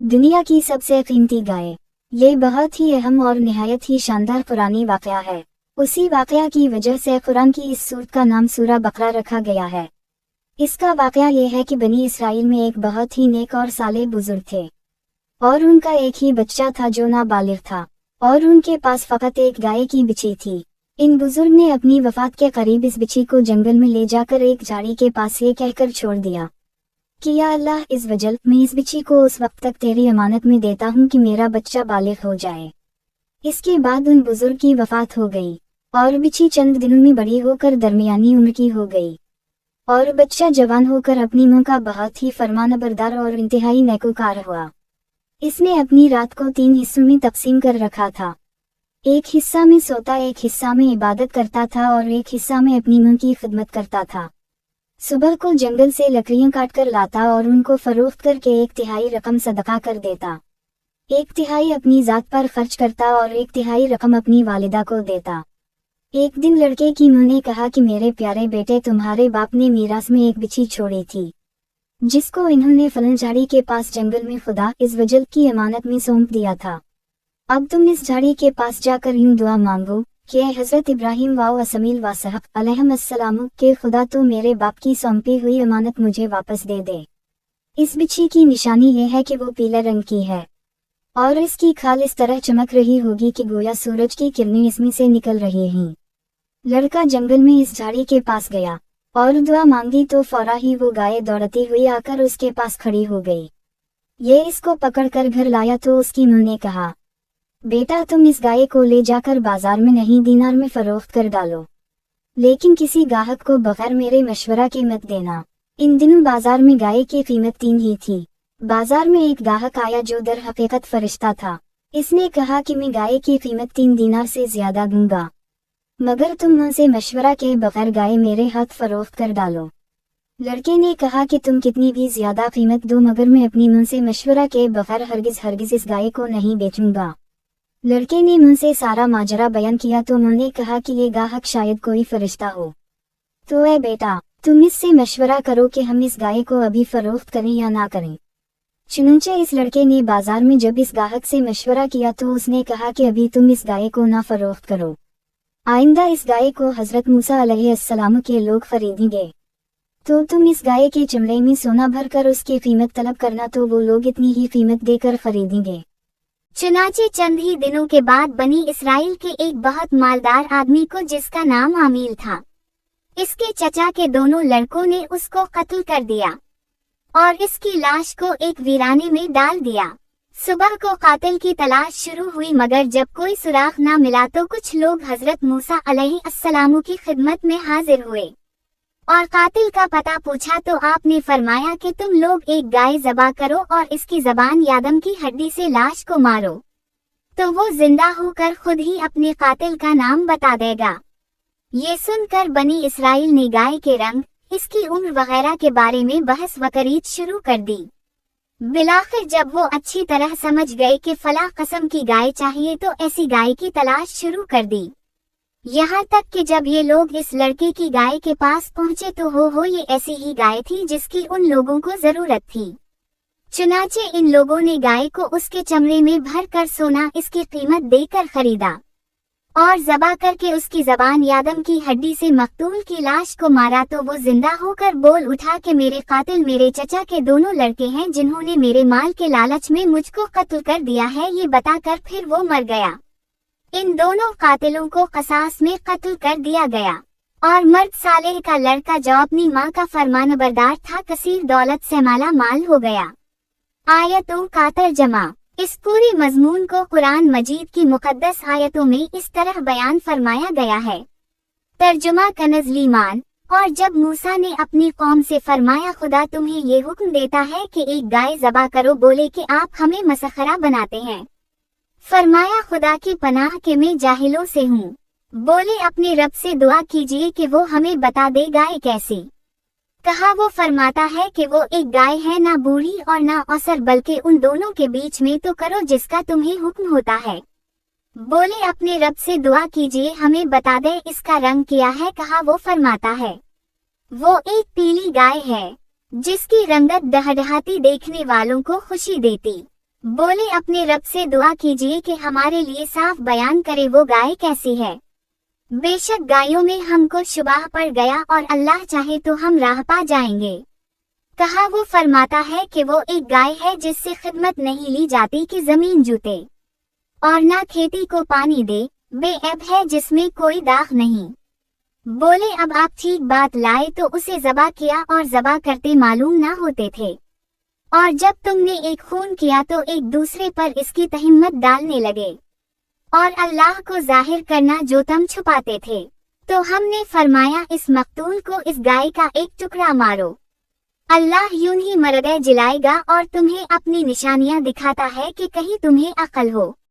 दुनिया की सबसे कीमती गाय। ये बहुत ही अहम और निहायत ही शानदार कुरानी वाक़या है। उसी वाक़या की वजह से कुरान की इस सूरत का नाम सूरा बकरा रखा गया है। इसका वाक़या ये है कि बनी इसराइल में एक बहुत ही नेक और सालेह बुजुर्ग थे और उनका एक ही बच्चा था जो नाबालिग था और उनके पास फ़कत एक गाय की बिछी थी। इन बुजुर्ग ने अपनी वफ़ात के करीब इस बिछी को जंगल में ले जाकर एक झाड़ी के पास ये कहकर छोड़ दिया कि या अल्लाह, इस वजल मैं इस बिछी को उस वक्त तक तेरी अमानत में देता हूँ कि मेरा बच्चा बालिग हो जाए। इसके बाद उन बुजुर्ग की वफ़ात हो गई और बिछी चंद दिनों में बड़ी होकर दरमियानी उम्र की हो गई और बच्चा जवान होकर अपनी मां का बहुत ही फरमानबरदार और इंतहाई नेकोकार हुआ। इसने अपनी रात को 3 हिस्सों में तकसीम कर रखा था। एक हिस्सा में सोता, एक हिस्सा में इबादत करता था और एक हिस्सा में अपनी मां की खिदमत करता था। सुबह को जंगल से लकड़ियां काट कर लाता और उनको फरोख्त करके 1/3 रकम सदका कर देता, 1/3 अपनी जात पर खर्च करता और 1/3 रकम अपनी वालिदा को देता। एक दिन लड़के की मां ने कहा कि मेरे प्यारे बेटे, तुम्हारे बाप ने मीरास में एक बिछी छोड़ी थी जिसको इन्होंने फलन झाड़ी के पास जंगल में खुदा इस वजल की अमानत में सौंप दिया था। अब तुम इस झाड़ी के पास जाकर यूं दुआ मांगो कि हज़रत इब्राहिम व असमील व सहक अलैहिस्सलाम के खुदा तो मेरे बाप की सौंपी हुई अमानत मुझे वापस दे दे। इस बिछी की निशानी ये है कि वो पीले रंग की है और इसकी खाल इस तरह चमक रही होगी कि गोया सूरज की किरणें इसमें से निकल रही हैं। लड़का जंगल में इस झाड़ी के पास गया और दुआ मांगी तो फौरा ही वो गाय दौड़ती हुई आकर उसके पास खड़ी हो गई। ये इसको पकड़कर घर लाया तो उसकी मां ने कहा, बेटा, तुम इस गाय को ले जाकर बाजार में नहीं दीनार में फरोख्त कर डालो, लेकिन किसी गाहक को बगैर मेरे मशवरा के मत देना। इन दिनों बाजार में गाय की कीमत 3 ही थी। बाजार में एक गाहक आया जो दर हकीकत फरिश्ता था। इसने कहा कि मैं गाय की कीमत 3 दीनार से ज्यादा दूंगा, मगर तुम मुझसे मशवरा के बगैर गाय मेरे हाथ फरोख्त कर डालो। लड़के ने कहा कि तुम कितनी भी ज्यादा कीमत दो, मगर मैं अपनी मां से मशवरा के बगैर हरगिज इस गाय को नहीं बेचूंगा। लड़के ने मुझसे सारा माजरा बयान किया तो उन्होंने कहा कि ये गाहक शायद कोई फरिश्ता हो, तो ऐ बेटा, तुम इससे मशवरा करो कि हम इस गाय को अभी फरोख्त करें या ना करें। चुनांचे इस लड़के ने बाजार में जब इस गाहक से मशवरा किया तो उसने कहा कि अभी तुम इस गाय को ना फरोख्त करो, आइंदा इस गाय को हजरत मूसा अलैहिस्सलाम के लोग खरीदेंगे तो तुम इस गाय के चमड़े में सोना भरकर उसकी कीमत तलब करना, तो वो लोग इतनी ही कीमत देकर खरीदेंगे। चुनांचे चंद ही दिनों के बाद बनी इसराइल के एक बहुत मालदार आदमी को, जिसका नाम आमील था, इसके चचा के दोनों लड़कों ने उसको कत्ल कर दिया और इसकी लाश को एक वीराने में डाल दिया। सुबह को कातिल की तलाश शुरू हुई, मगर जब कोई सुराग न मिला तो कुछ लोग हजरत मूसा अलैहिस्सलाम की खिदमत में हाजिर हुए और कातिल का पता पूछा तो आपने फरमाया कि तुम लोग एक गाय ज़बा करो और इसकी ज़बान यादम की हड्डी से लाश को मारो, तो वो जिंदा होकर खुद ही अपने कातिल का नाम बता देगा। ये सुनकर बनी इसराइल ने गाय के रंग, इसकी उम्र वगैरह के बारे में बहस वकरीत शुरू कर दी। बिलाखिर जब वो अच्छी तरह समझ गए कि फला कस्म की गाय चाहिए तो ऐसी गाय की तलाश शुरू कर दी। यहाँ तक कि जब ये लोग इस लड़के की गाय के पास पहुँचे तो हो ये ऐसी ही गाय थी जिसकी उन लोगों को जरूरत थी। चुनांचे इन लोगों ने गाय को उसके चमड़े में भर कर सोना इसकी कीमत देकर खरीदा और ज़बा करके उसकी ज़बान यादम की हड्डी से मकतूल की लाश को मारा, तो वो जिंदा होकर बोल उठा कि मेरे कातिल मेरे चचा के दोनों लड़के हैं जिन्होंने मेरे माल के लालच में मुझको कत्ल कर दिया है। ये बताकर फिर वो मर गया। इन दोनों कातिलों को कसास में कत्ल कर दिया गया और मर्द सालेह का लड़का जो अपनी माँ का फरमानबरदार था, कसीर दौलत से माला माल हो गया। आयतों का तर्जमा। इस पूरी मजमून को कुरान मजीद की मुकद्दस आयतों में इस तरह बयान फरमाया गया है। तर्जुमा कनज़ ईमान। और जब मूसा ने अपनी कौम से फरमाया, खुदा तुम्हें ये हुक्म देता है कि एक गाय ज़बा करो, बोले कि आप हमें मसखरा बनाते हैं। फरमाया, खुदा की पनाह के मैं जाहिलों से हूँ। बोले, अपने रब से दुआ कीजिए कि वो हमें बता दे गाय कैसी। कहा, वो फरमाता है कि वो एक गाय है, ना बूढ़ी और ना औसर, बल्कि उन दोनों के बीच में, तो करो जिसका तुम्हें हुक्म होता है। बोले, अपने रब से दुआ कीजिए हमें बता दे इसका रंग क्या है। कहा, वो फरमाता है वो एक पीली गाय है जिसकी रंगत दहदहाती देखने वालों को खुशी देती। बोले अपने रब से दुआ कीजिए कि हमारे लिए साफ बयान करे वो गाय कैसी है। बेशक गायों में हमको शुबह पड़ गया और अल्लाह चाहे तो हम राह पा जाएंगे। कहा वो फरमाता है कि वो एक गाय है जिससे खिदमत नहीं ली जाती कि जमीन जूते और ना खेती को पानी दे, बेऐब है जिसमें कोई दाग नहीं। बोले अब आप ठीक बात लाए तो उसे ज़बा किया और ज़बा करते मालूम ना होते थे, और जब तुमने एक खून किया तो एक दूसरे पर इसकी तहिम्मत डालने लगे और अल्लाह को जाहिर करना जो तुम छुपाते थे। तो हमने फरमाया इस मकतूल को इस गाय का एक टुकड़ा मारो, अल्लाह यूं ही मरदे जिलाएगा और तुम्हें अपनी निशानियां दिखाता है कि कहीं तुम्हें अक्ल हो।